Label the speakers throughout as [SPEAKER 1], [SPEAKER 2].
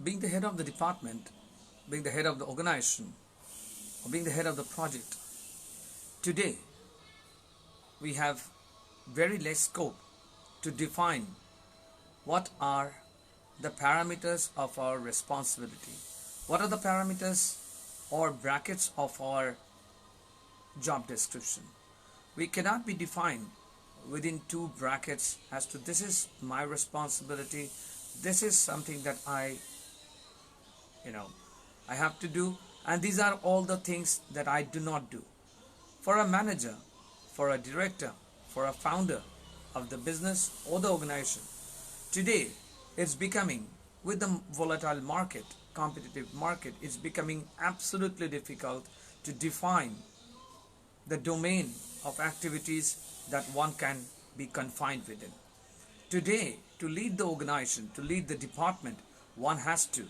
[SPEAKER 1] being the head of the department, being the head of the organization, or being the head of the project, today we have very less scope to define what are the parameters of our responsibility, what are the parameters or brackets of our job description. We cannot be defined within two brackets as to this is my responsibility, this is something that I have to do, and these are all the things that I do not do. For a manager, for a director, for a founder of the business or the organization, today it's becoming, with the volatile market, competitive market, it's becoming absolutely difficult to define the domain of activities that one can be confined within. Today, to lead the organization, to lead the department, one has to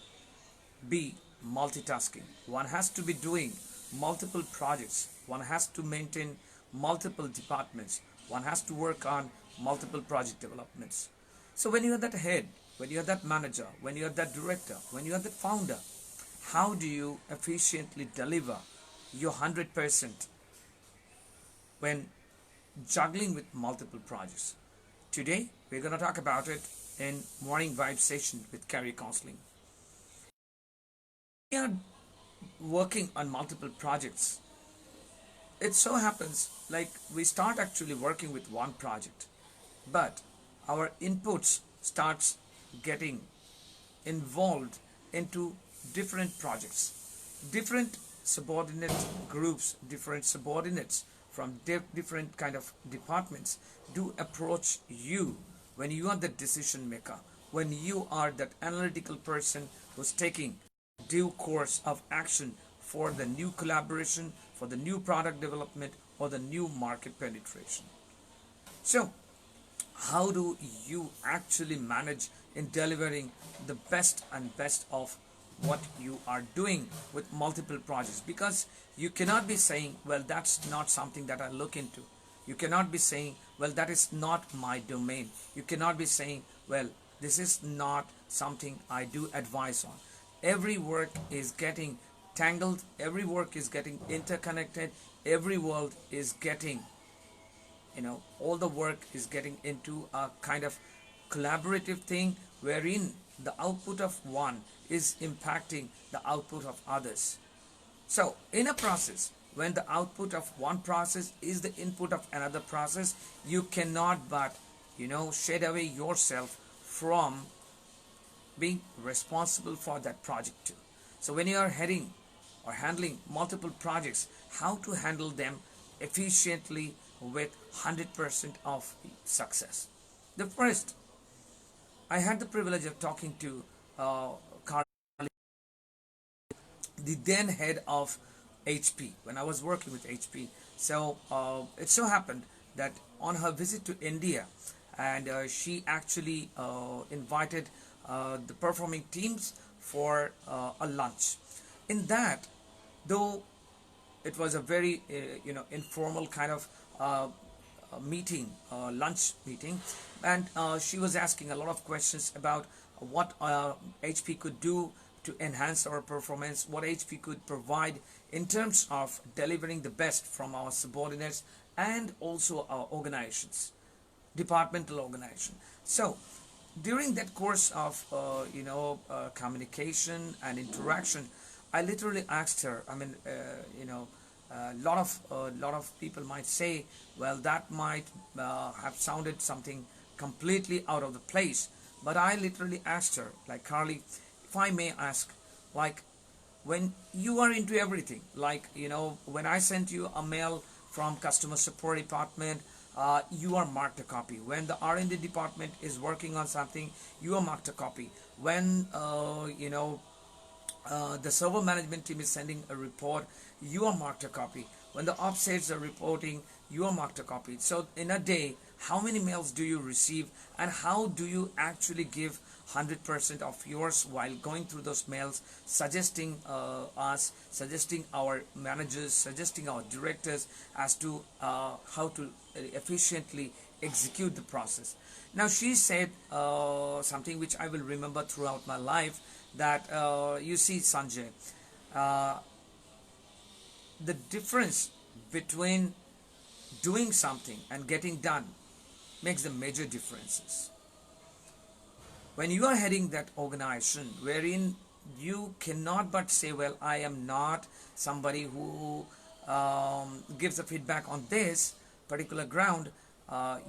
[SPEAKER 1] be multitasking. One has to be doing multiple projects. One has to maintain multiple departments. One has to work on multiple project developments. So when you are that head, when you are that manager, when you are that director, when you are that founder, how do you efficiently deliver your 100% when juggling with multiple projects? Today, we're going to talk about it in Morning Vibe session with career counseling. We are working on multiple projects. It so happens like we start actually working with one project, but our inputs starts getting involved into different projects, different subordinate groups, different subordinates from different kind of departments do approach you when you are the decision maker, when you are that analytical person who's taking due course of action for the new collaboration, for the new product development, or the new market penetration. So how do you actually manage in delivering the best and best of what you are doing with multiple projects? Because you cannot be saying, well, that's not something that I look into. You cannot be saying, well, that is not my domain. You cannot be saying, well, this is not something I do advise on. Every work is getting tangled, every work is getting interconnected, every world is getting, all the work is getting into a kind of collaborative thing wherein the output of one is impacting the output of others. So in a process, when the output of one process is the input of another process, you cannot but, shed away yourself from being responsible for that project too. So when you are heading or handling multiple projects, how to handle them efficiently with 100% of success. The first, I had the privilege of talking to Carly, the then head of HP, when I was working with HP. So it so happened that on her visit to India, and she actually invited the performing teams for a lunch. In that, though it was a very informal kind of meeting, lunch meeting, and she was asking a lot of questions about what HP could do to enhance our performance, what HP could provide in terms of delivering the best from our subordinates and also our organizations, departmental organization. So during that course of communication and interaction, I literally asked her. A lot of people might say, well, that might have sounded something completely out of the place. But I literally asked her, like, Carly, if I may ask, like, when you are into everything, like, when I sent you a mail from customer support department, you are marked a copy. When the R&D department is working on something, you are marked a copy. When the server management team is sending a report, you are marked a copy. When the ops heads are reporting, you are marked a copy. So in a day, how many mails do you receive, and how do you actually give 100% of yours while going through those mails, suggesting us, suggesting our managers, suggesting our directors as to how to efficiently execute the process. Now she said something which I will remember throughout my life, that you see, Sanjay, uh, the difference between doing something and getting done makes the major differences. When you are heading that organization wherein you cannot but say, well, I am not somebody who gives a feedback on this particular ground,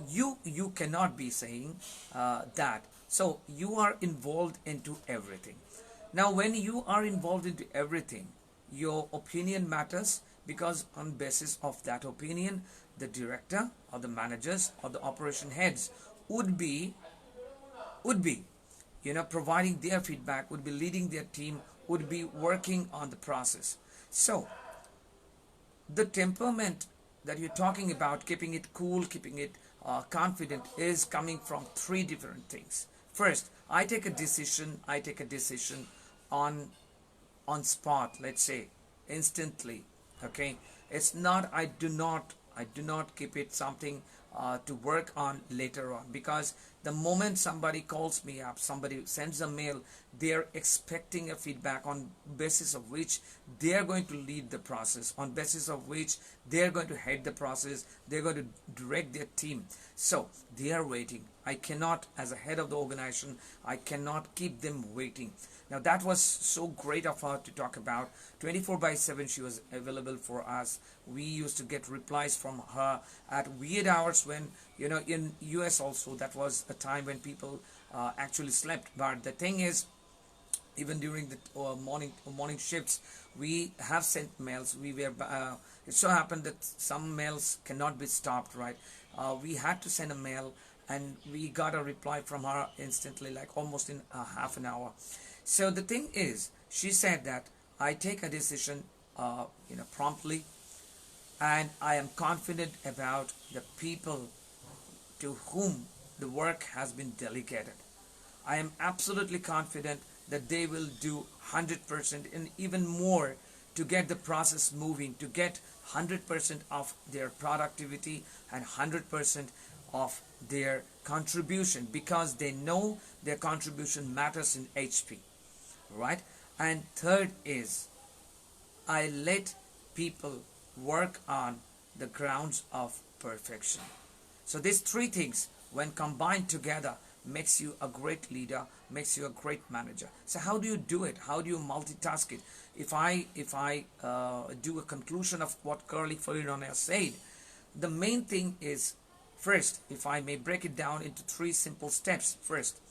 [SPEAKER 1] you cannot be saying that. So you are involved into everything. Now when you are involved into everything, your opinion matters, because on basis of that opinion, the director or the managers or the operation heads would be providing their feedback, would be leading their team, would be working on the process. So the temperament that you're talking about, keeping it cool, keeping it confident, is coming from three different things. First, I take a decision on spot, let's say instantly. Okay, it's not, I do not keep it something to work on later on, because the moment somebody calls me up, somebody sends a mail, they're expecting a feedback on basis of which they're going to lead the process, on basis of which they're going to head the process, they're going to direct their team. So they are waiting. I cannot, as a head of the organization, I cannot keep them waiting. Now that was so great of her to talk about. 24/7 she was available for us. We used to get replies from her at weird hours when, in US also, that was a time when people actually slept. But the thing is, even during the morning shifts, we have sent mails. It so happened that some mails cannot be stopped, right? We had to send a mail, and we got a reply from her instantly, like almost in half an hour. So the thing is, she said that I take a decision promptly, and I am confident about the people to whom the work has been delegated. I am absolutely confident that they will do 100% and even more to get the process moving, to get 100% of their productivity and 100% of their contribution, because they know their contribution matters in HP, right? And third is, I let people work on the grounds of perfection. So these three things, when combined together, makes you a great leader, makes you a great manager. So how do you do it? How do you multitask it? If I do a conclusion of what Curly Faridon has said, the main thing is, first, if I may break it down into three simple steps. First,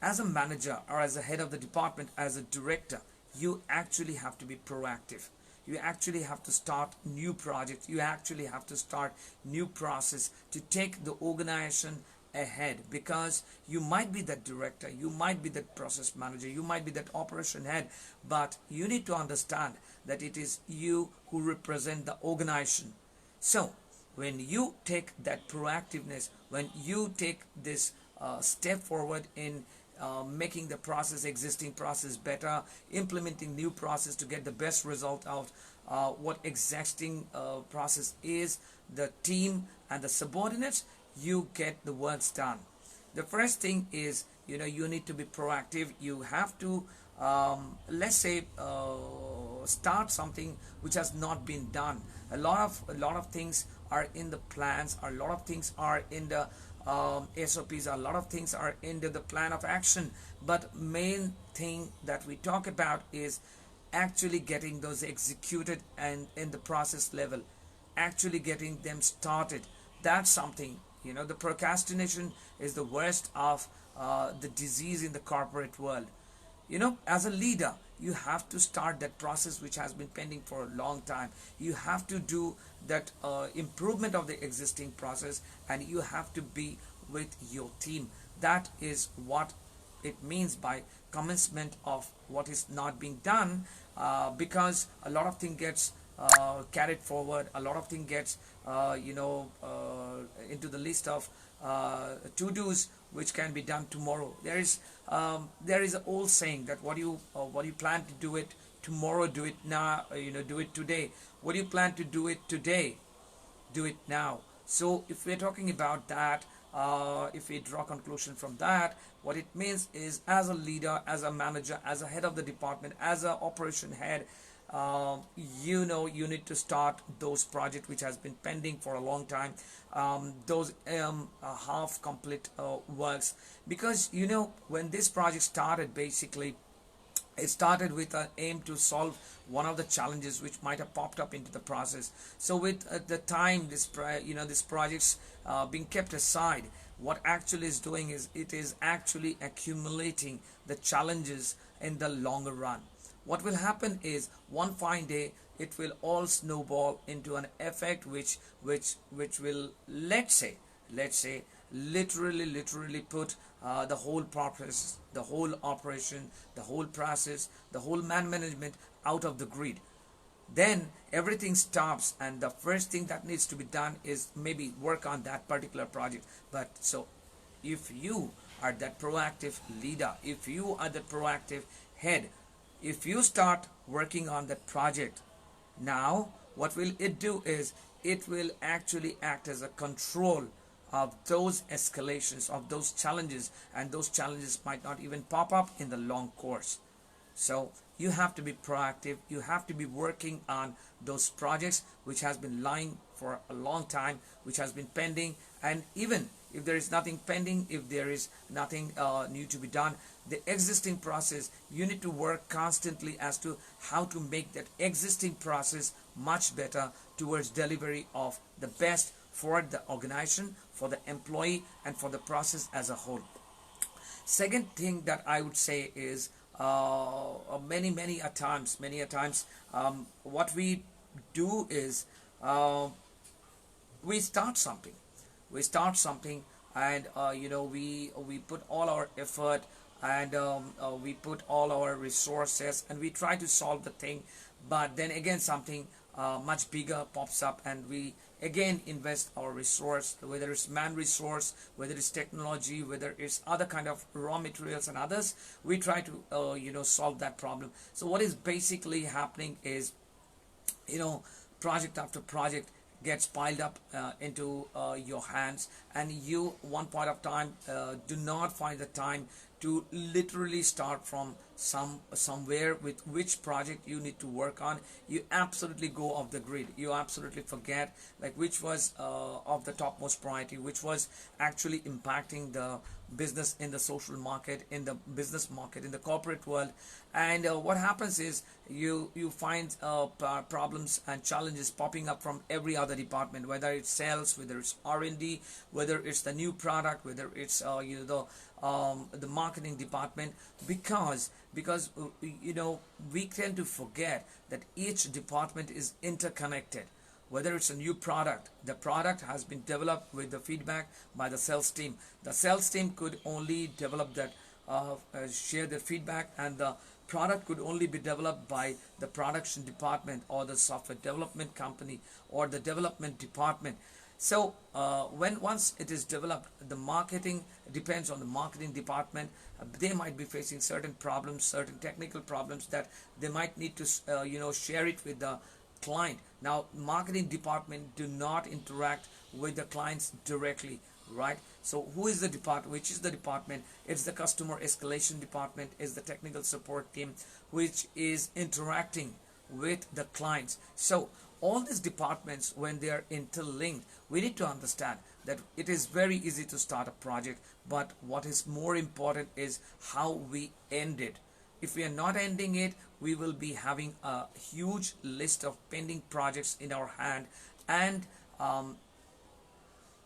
[SPEAKER 1] as a manager or as a head of the department, as a director, you actually have to be proactive. You actually have to start new projects. You actually have to start new process to take the organization ahead, because you might be that director, you might be that process manager, you might be that operation head, but you need to understand that it is you who represent the organization. So when you take that proactiveness, when you take this step forward in making the existing process better, implementing new process to get the best result out what existing process is, the team and the subordinates, you get the works done. The first thing is, you need to be proactive. You have to, let's say, start something which has not been done. A lot of things are in the plans, a lot of things are in the SOPs, a lot of things are into the plan of action, but main thing that we talk about is actually getting those executed and in the process level, actually getting them started. That's something, the procrastination is the worst of the disease in the corporate world. As a leader, you have to start that process which has been pending for a long time. You have to do that improvement of the existing process, and you have to be with your team. That is what it means by commencement of what is not being done, because a lot of things gets carried forward, a lot of things gets into the list of to-dos which can be done tomorrow. There is an old saying that what you plan to do it tomorrow, do it now. Do it today. What do you plan to do it today? Do it now. So if we're talking about that, if we draw conclusion from that, what it means is, as a leader, as a manager, as a head of the department, as a operation head, you know, you need to start those projects which has been pending for a long time, those half complete works, because you know, when this project started, basically it started with an aim to solve one of the challenges which might have popped up into the process. So with the time, this project's being kept aside, what actually is doing is, it is actually accumulating the challenges in the longer run. What will happen is, one fine day it will all snowball into an effect which will, let's say literally put the whole process, the whole operation, the whole process, the whole man management out of the grid. Then everything stops, and the first thing that needs to be done is maybe work on that particular project. But so if you are that proactive leader, if you are the proactive head, if you start working on that project now, what will it do is, it will actually act as a control of those escalations, of those challenges, and those challenges might not even pop up in the long course. So you have to be proactive, you have to be working on those projects which has been lying for a long time, which has been pending. And even if there is nothing pending, if there is nothing new to be done, the existing process, you need to work constantly as to how to make that existing process much better towards delivery of the best for the organization, for the employee, and for the process as a whole. Second thing that I would say is, many a times, what we do is, we start something, and we put all our effort, and we put all our resources, and we try to solve the thing. But then again, something much bigger pops up, and we again invest our resource, whether it's man resource, whether it's technology, whether it's other kind of raw materials and others. We try to solve that problem. So what is basically happening is, project after project gets piled up into your hands, and you, one point of time, do not find the time to literally start from somewhere with which project you need to work on. You absolutely go off the grid, you absolutely forget like which was of the topmost priority, which was actually impacting the business in the social market, in the business market, in the corporate world. And what happens is, you find problems and challenges popping up from every other department, whether it's sales, whether it's R&D, whether it's the new product, whether it's the marketing department, because we tend to forget that each department is interconnected. Whether it's a new product, the product has been developed with the feedback by the sales team. The sales team could only develop that, share their feedback, and the product could only be developed by the production department, or the software development company, or the development department. So once it is developed, the marketing depends on the marketing department. They might be facing certain problems, certain technical problems, that they might need to share it with the client. Now, marketing department do not interact with the clients directly, right? So who is the department? Which is the department? It's the customer escalation department, is the technical support team, which is interacting with the clients. So all these departments, when they are interlinked, we need to understand that it is very easy to start a project, but what is more important is how we end it. If we are not ending it, we will be having a huge list of pending projects in our hand, and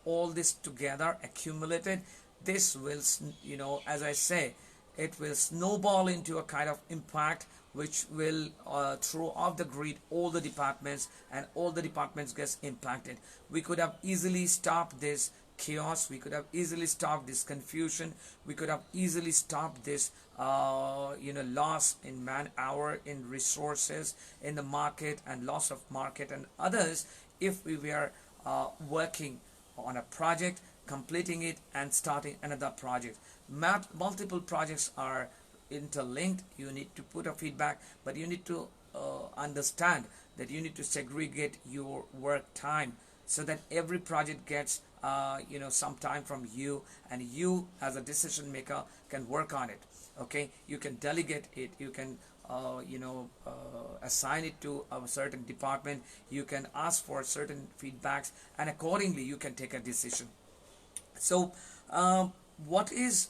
[SPEAKER 1] all this together accumulated, this will, as I say, it will snowball into a kind of impact which will throw off the grid all the departments, and all the departments gets impacted. We could have easily stopped this chaos, we could have easily stopped this confusion, we could have easily stopped this loss in man hour, in resources, in the market, and loss of market and others, if we were working on a project, completing it, and starting another project. Multiple projects are interlinked. You need to put a feedback, but you need to understand that you need to segregate your work time so that every project gets some time from you, and you as a decision maker can work on it. Okay, you can delegate it, you can assign it to a certain department, you can ask for certain feedbacks, and accordingly you can take a decision. So what is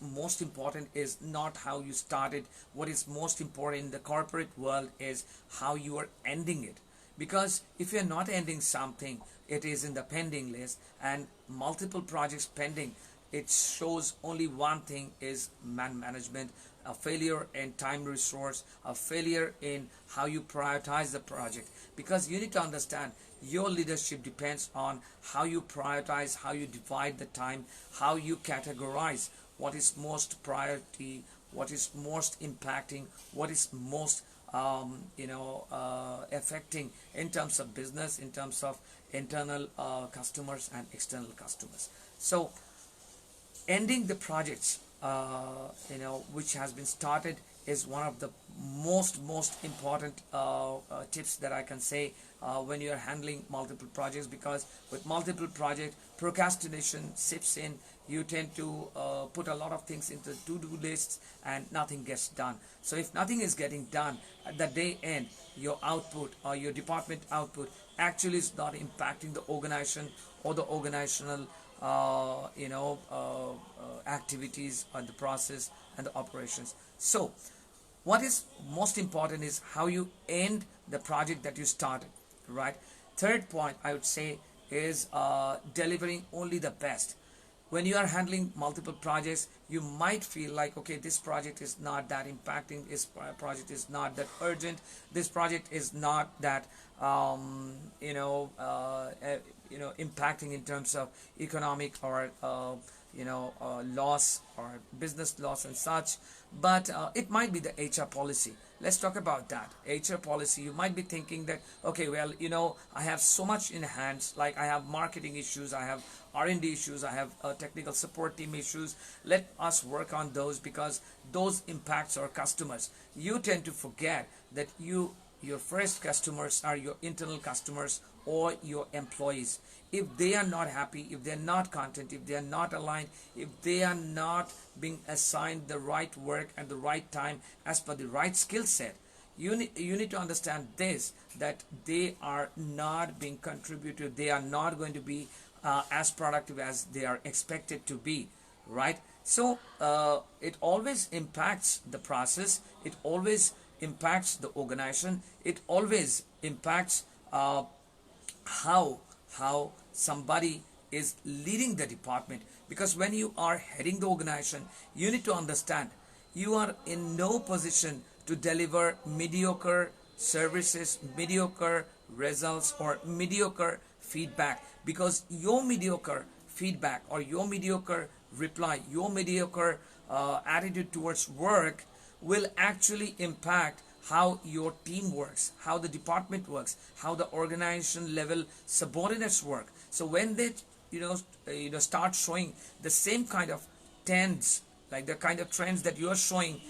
[SPEAKER 1] most important is not how you started. What is most important in the corporate world is how you are ending it. Because if you're not ending something, it is in the pending list, and multiple projects pending, it shows only one thing: is management, a failure in time resource, a failure in how you prioritize the project. Because you need to understand, your leadership depends on how you prioritize, how you divide the time, how you categorize what is most priority, what is most impacting, what is most affecting in terms of business, in terms of internal customers and external customers. So ending the projects which has been started is one of the most important tips that I can say when you are handling multiple projects. Because with multiple projects, procrastination seeps in. You tend to put a lot of things into to-do lists and nothing gets done. So if nothing is getting done at the day end, your output or your department output actually is not impacting the organization or the organizational activities and the process and the operations. So what is most important is how you end the project that you started, right? Third point I would say is delivering only the best. When you are handling multiple projects, you might feel like, okay, this project is not that impacting, this project is not that urgent, this project is not that impacting in terms of economic or loss or business loss and such. But it might be the HR policy. Let's talk about that. HR policy, you might be thinking that, okay, well, I have so much in hands, like I have marketing issues, I have R&D issues, I have technical support team issues. Let us work on those because those impacts our customers. You tend to forget that your first customers are your internal customers or your employees. If they are not happy, if they are not content, if they are not aligned, if they are not being assigned the right work at the right time as per the right skill set, you need to understand this, that they are not being contributed, they are not going to be as productive as they are expected to be, right? So it always impacts the process, it always impacts the organization, it always impacts how somebody is leading the department. Because when you are heading the organization, you need to understand you are in no position to deliver mediocre services, mediocre results, or mediocre feedback. Because your mediocre feedback or your mediocre reply, your mediocre attitude towards work will actually impact how your team works, how the department works, how the organization level subordinates work. So when they start showing the same kind of trends, like the kind of trends that you're showing,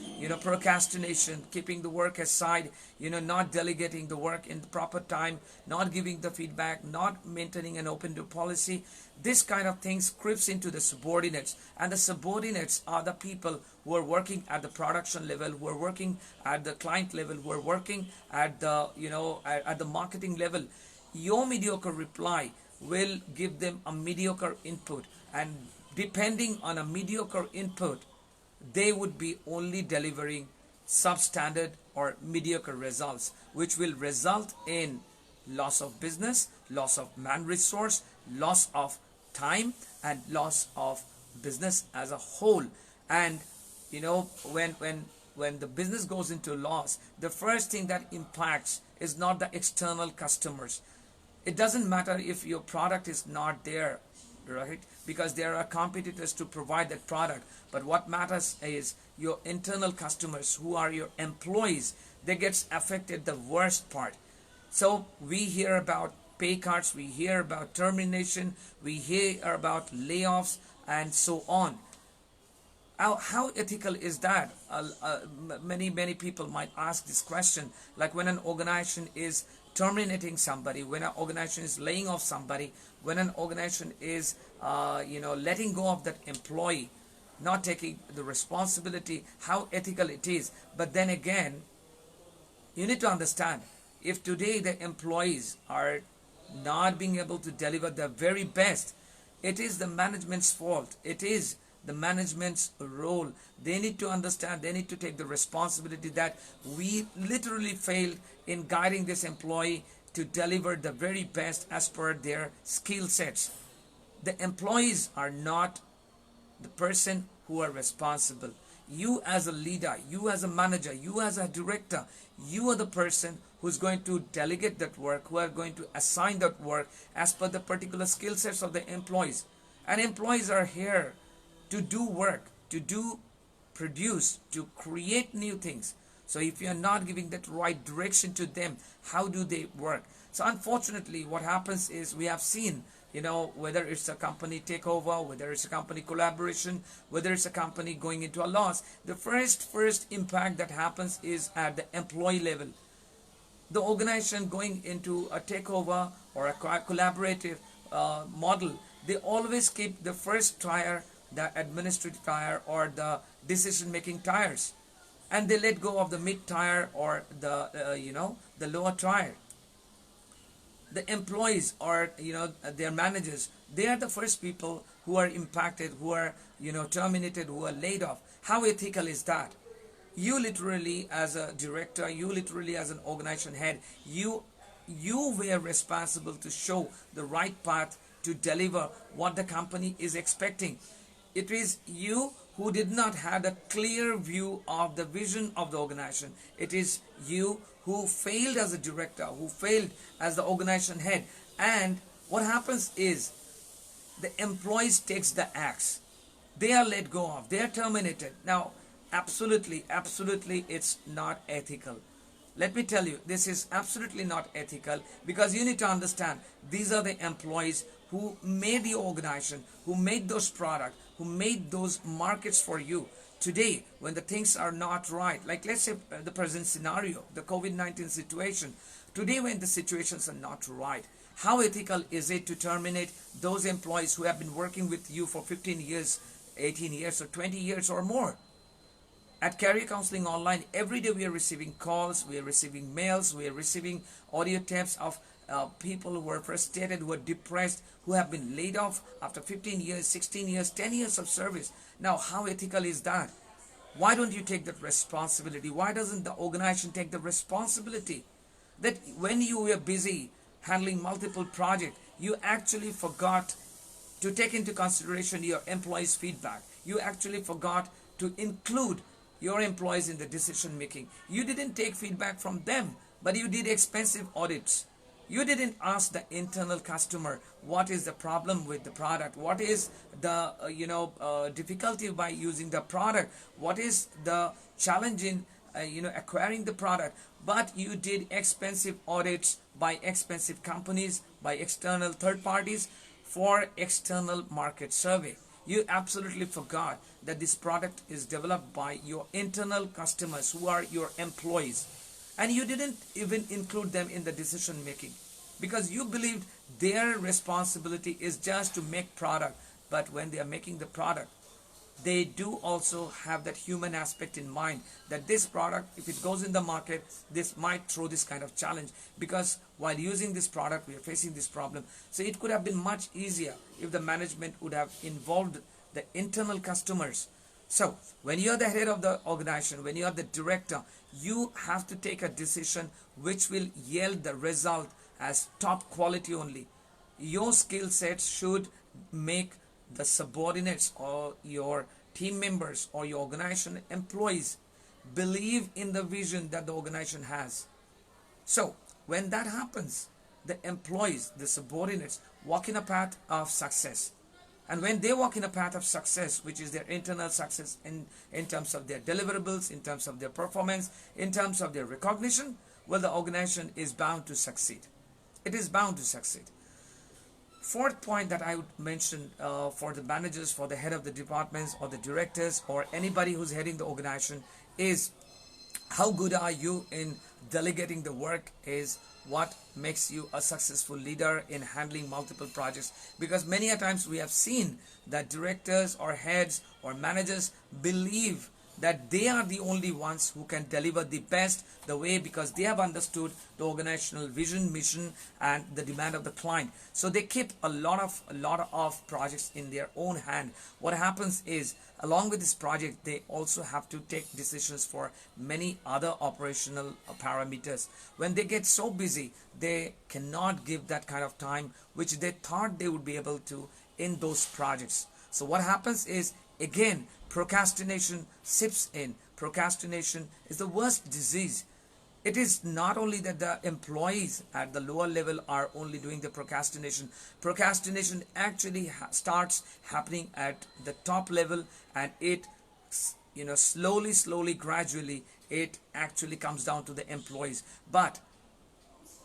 [SPEAKER 1] procrastination, keeping the work aside, not delegating the work in the proper time, not giving the feedback, not maintaining an open door policy, this kind of things creeps into the subordinates. And the subordinates are the people who are working at the production level, who are working at the client level, who are working at the at the marketing level. Your mediocre reply will give them a mediocre input, and depending on a mediocre input, they would be only delivering substandard or mediocre results, which will result in loss of business, loss of man resource, loss of time, and loss of business as a whole. And when the business goes into loss, the first thing that impacts is not the external customers. It doesn't matter if your product is not there, right? Because there are competitors to provide that product. But what matters is your internal customers, who are your employees. They get affected the worst part. So we hear about pay cuts, we hear about termination, we hear about layoffs, and so on. How ethical is that? Many people might ask this question, like when an organization is terminating somebody, when an organization is laying off somebody, when an organization is letting go of that employee, not taking the responsibility, how ethical it is. But then again, you need to understand, if today the employees are not being able to deliver the very best, it is the management's fault. It is the management's role. They need to understand, they need to take the responsibility that we literally failed in guiding this employee to deliver the very best as per their skill sets. The employees are not the person who are responsible. You as a leader, you as a manager, you as a director, you are the person who's going to delegate that work, who are going to assign that work as per the particular skill sets of the employees. And employees are here to do work, to do produce, to create new things. So if you are not giving that right direction to them, how do they work? So unfortunately, what happens is, we have seen, whether it's a company takeover, whether it's a company collaboration, whether it's a company going into a loss, the first impact that happens is at the employee level. The organization going into a takeover or a collaborative model, they always keep the first tier, the administrative tier or the decision-making tiers, and they let go of the mid tier or the lower tier. The employees or their managers, they are the first people who are impacted, who are terminated, who are laid off. How ethical is that? You literally as a director, you literally as an organization head, you were responsible to show the right path to deliver what the company is expecting. It is you who did not have a clear view of the vision of the organization. It is you who failed as a director, who failed as the organization head. And what happens is, the employees takes the axe. They are let go of, they are terminated. Now, absolutely, it's not ethical. Let me tell you, this is absolutely not ethical, because you need to understand, these are the employees who made the organization, who made those products, who made those markets for you. Today, when the things are not right, like let's say the present scenario, the COVID-19 situation, today when the situations are not right, how ethical is it to terminate those employees who have been working with you for 15 years, 18 years, or 20 years or more? At Career Counseling Online, every day we are receiving calls, we are receiving mails, we are receiving audio tapes of people who are frustrated, who are depressed, who have been laid off after 15 years, 16 years, 10 years of service. Now, how ethical is that? Why don't you take that responsibility? Why doesn't the organization take the responsibility? That when you were busy handling multiple projects, you actually forgot to take into consideration your employees' feedback. You actually forgot to include your employees in the decision making. You didn't take feedback from them, but you did expensive audits. You didn't ask the internal customer what is the problem with the product, what is the difficulty by using the product, what is the challenge in acquiring the product. But you did expensive audits by expensive companies, by external third parties for external market survey. You absolutely forgot that this product is developed by your internal customers, who are your employees. And you didn't even include them in the decision making, because you believed their responsibility is just to make product. But when they are making the product, they do also have that human aspect in mind, that this product, if it goes in the market, this might throw this kind of challenge, because while using this product we are facing this problem. So it could have been much easier if the management would have involved the internal customers. So when you are the head of the organization, when you are the director, you have to take a decision which will yield the result as top quality only. Your skill set should make the subordinates or your team members or your organization employees believe in the vision that the organization has. So when that happens, the employees, the subordinates, walk in a path of success. And when they walk in a path of success, which is their internal success in terms of their deliverables, in terms of their performance, in terms of their recognition, well, the organization is bound to succeed. It is bound to succeed. Fourth point that I would mention for the managers, for the head of the departments or the directors or anybody who's heading the organization is how good are you in delegating the work is what makes you a successful leader in handling multiple projects, because many a times we have seen that directors or heads or managers believe that they are the only ones who can deliver the best the way, because they have understood the organizational vision, mission and the demand of the client. So they keep a lot of projects in their own hand. What happens is, along with this project, they also have to take decisions for many other operational parameters. When they get so busy, they cannot give that kind of time which they thought they would be able to in those projects. So what happens is, again, procrastination seeps in. Procrastination is the worst disease. It is not only that the employees at the lower level are only doing the procrastination. Procrastination actually starts happening at the top level, and it, slowly, gradually, it actually comes down to the employees. But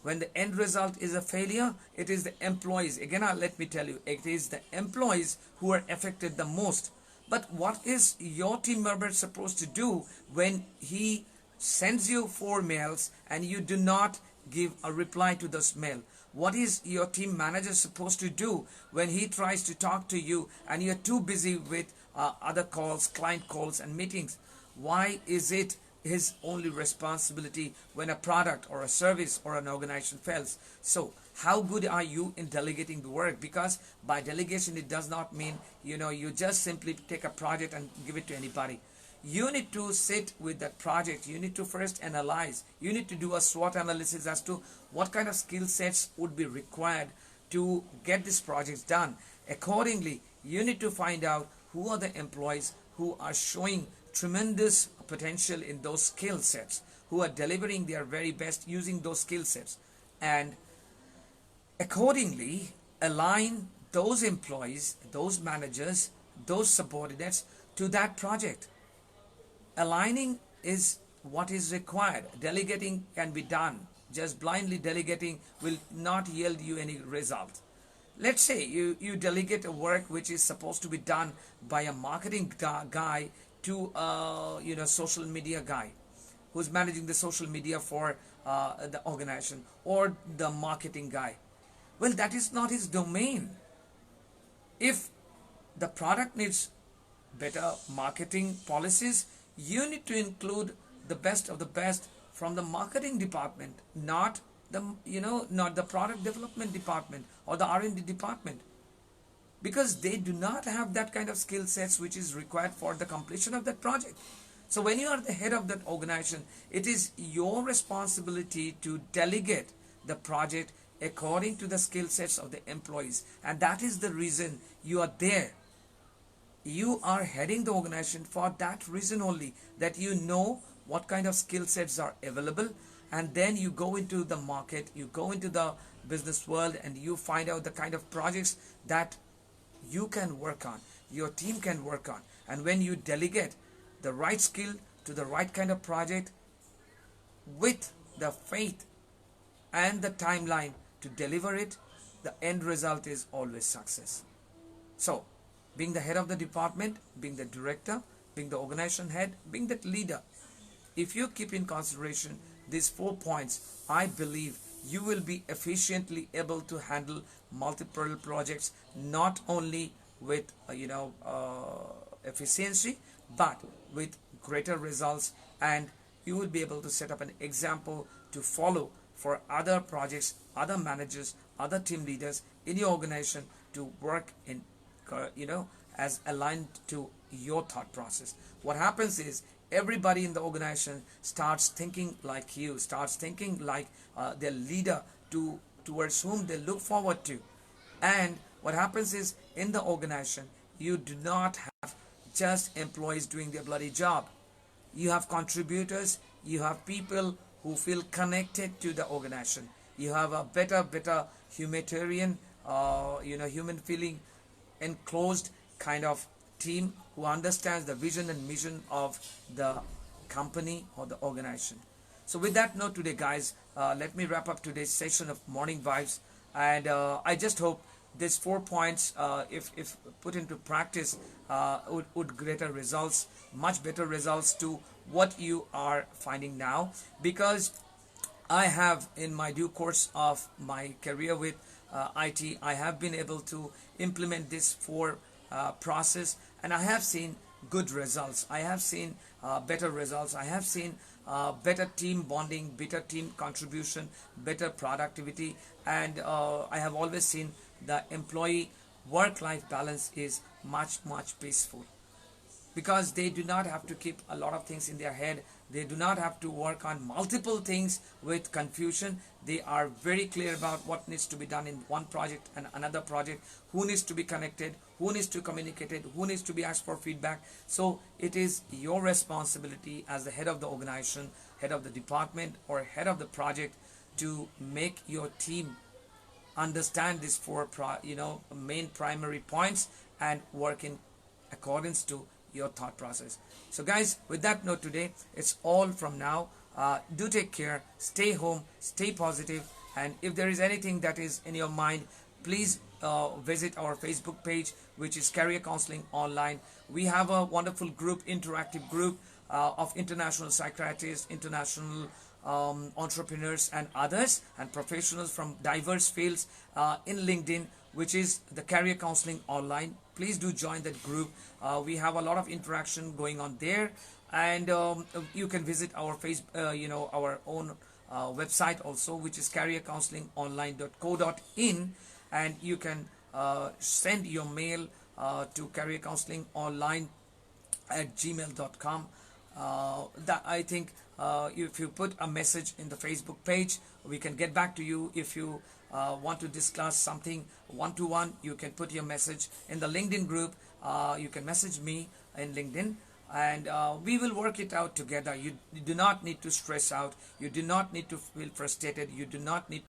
[SPEAKER 1] when the end result is a failure, it is the employees. Again, let me tell you, it is the employees who are affected the most. But what is your team member supposed to do when he sends you 4 mails and you do not give a reply to those mail? What is your team manager supposed to do when he tries to talk to you and you're too busy with other calls, client calls and meetings? Why is it his only responsibility when a product or a service or an organization fails? So how good are you in delegating the work? Because by delegation, it does not mean you just simply take a project and give it to anybody. You need to sit with that project. You need to first analyze. You need to do a SWOT analysis as to what kind of skill sets would be required to get this project done. Accordingly, you need to find out who are the employees who are showing tremendous potential in those skill sets, who are delivering their very best using those skill sets, and accordingly align those employees, those managers, those subordinates to that project. Aligning is what is required. Delegating can be done. Just blindly delegating will not yield you any result. Let's say you delegate a work which is supposed to be done by a marketing guy to a social media guy who's managing the social media for the organization, or the marketing guy. Well, that is not his domain. If the product needs better marketing policies, you need to include the best of the best from the marketing department, not the product development department or the R&D department, because they do not have that kind of skill sets which is required for the completion of that project. So when you are the head of that organization, it is your responsibility to delegate the project according to the skill sets of the employees, and that is the reason you are there. You are heading the organization for that reason only, that you know what kind of skill sets are available, and then you go into the market, you go into the business world, and you find out the kind of projects that you can work on, your team can work on. And when you delegate the right skill to the right kind of project with the faith and the timeline to deliver it, the end result is always success. So being the head of the department, being the director, being the organization head, being that leader, if you keep in consideration these 4 points, I believe you will be efficiently able to handle multiple projects, not only with efficiency, but with greater results, and you will be able to set up an example to follow for other projects, other managers, other team leaders in your organization to work in as aligned to your thought process. What happens is, everybody in the organization starts thinking like you, starts thinking like their leader towards whom they look forward to. And what happens is, in the organization, you do not have just employees doing their bloody job. You have contributors, you have people who feel connected to the organization. You have a better humanitarian, human feeling enclosed kind of team who understands the vision and mission of the company or the organization. So with that note today, guys, let me wrap up today's session of Morning Vibes, and I just hope these 4 points, if put into practice, would greater results, much better results to what you are finding now. Because I have, in my due course of my career with IT, I have been able to implement this 4 process, and I have seen good results. I have seen better results. I have seen better team bonding, better team contribution, better productivity, and I have always seen the employee work-life balance is much peaceful, because they do not have to keep a lot of things in their head. They do not have to work on multiple things with confusion. They are very clear about what needs to be done in one project and another project, who needs to be connected, who needs to communicate it, who needs to be asked for feedback. So it is your responsibility as the head of the organization, head of the department, or head of the project to make your team understand these 4 main primary points and work in accordance to your thought process. So guys, with that note today, it's all from now. Do take care, stay home, stay positive, and if there is anything that is in your mind, please visit our Facebook page, which is Career Counseling Online. We have a wonderful group, interactive group of international psychiatrists, international entrepreneurs and others, and professionals from diverse fields in LinkedIn, which is the Career Counseling Online. Please do join that group. We have a lot of interaction going on there, and you can visit our our own website also, which is careercounselingonline.co.in, and you can send your mail to careercounselingonline@gmail.com. That I think if you put a message in the Facebook page, we can get back to you. If you want to discuss something one-to-one, you can put your message in the LinkedIn group. You can message me in LinkedIn, and we will work it out together. You do not need to stress out. You do not need to feel frustrated. You do not need